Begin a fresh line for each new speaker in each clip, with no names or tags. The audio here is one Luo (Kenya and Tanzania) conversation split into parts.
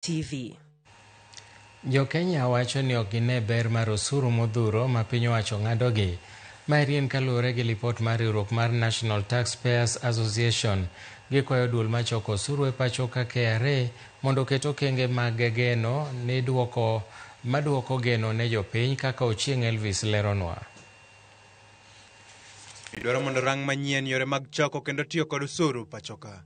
TV.
Jo Kenya wacho ni ok gine ber mar osuru modhuro ma piny owacho ng'adogi. Marien kaluwore gi lipot mar riwruok mar National Taxpayers Association, gikwayo duol machoko osuru e pacho ka KRA mondo oket okenge mag geno ni maduoko geno ne jopiny, kaka Ochieng' Elvis leronwa.
Idwaro mondo rang manyien yore mag choko kendo tiyo kod osuru pachoka.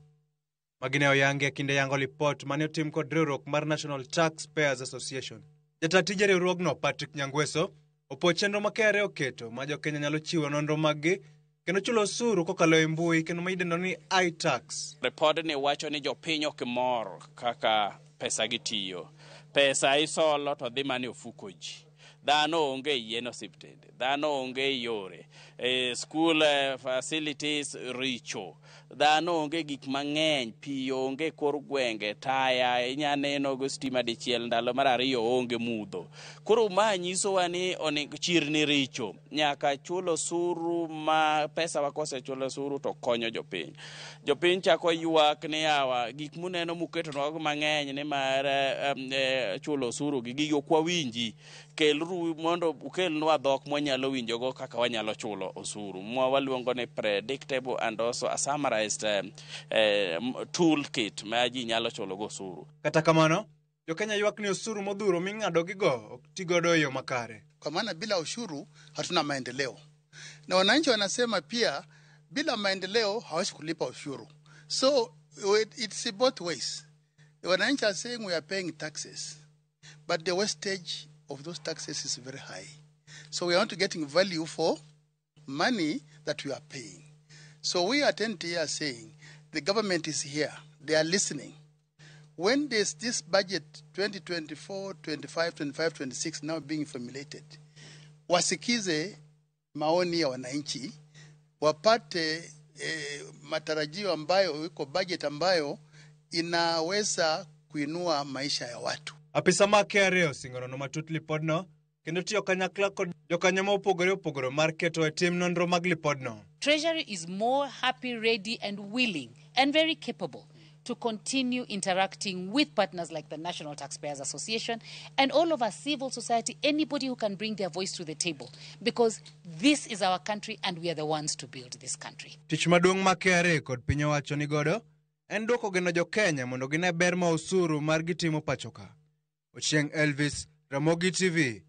Magine oyangi kinde yango lipot mane otim kod riwruok mar National Taxpayers Association. Jata tije riwruogno Patrick Nyangweso opo chenro ma KRA oketo ma jo Kenya nyalo chiwo nonro maggi kendo chulo osuru kokalo e mbui kendo ma idendo ni iTax.
Ripodni wacho ni jopiny ok mor kaka pesa gitiyo. Pesa isolo to dhi mane ofuko ji. Dhano onge yien osiptende, dhano onge yore, school facilities richo, dhano onge gik mang'eny, pi onge kor gwenge, taya inyaneno go stima dichiel ndalo mar ariyo onge mudho. Koro ma nyisowa ni chirni richo, nyaka chulo osuru, ma pesa wakose chulo osuru to konyo jopiny. Jopiny chako ywak ni yawa gik muneno muketonwa mang'eny ni mar chulo osuru gi gigo kwa winji. Kelru mondo ukelnwa dhok mwanyalo winjogo kaka wanyalo chulo osuru. Waluongo ni predictable and also a summarized toolkit ma ji nyalo chulo go osuru.
Kata kamano, jo Kenya ywak ni osuru modhuro ming'adogigo ok tigodo e yo makare.
Kwa maana bila ushuru hatuna maendeleo. Na wananchi wanasema pia bila maendeleo hawezi kulipa ushuru. So it's both ways. The wananchi are saying we are paying taxes, but the wastage of those taxes is very high. So we are not getting value for money that we are paying. So we attend here saying the government is here. They are listening. When there's this budget 2024, 25, 25, 26 now being formulated, wasikize maoni ya wananchi, wapate matarajio ambayo iko budget ambayo inaweza kuinua maisha ya watu.
Apisa ma KRA osingono matut lipodno kendo tiyo kanyakla kod jokanyo ma opogore mar keto e tim nonro mag lipodno.
Treasury is more happy, ready and willing and very capable to continue interacting with partners like the National Taxpayers Association and all of our civil society, anybody who can bring their voice to the table, because this is our country and we are the ones to build this country.
Tich maduong' ma KRA kod piny owacho ni godo en duoko geno jo Kenya mondo gine ber ma osuru mar gitimo pachoka. Ochieng' Elvis, Ramogi TV.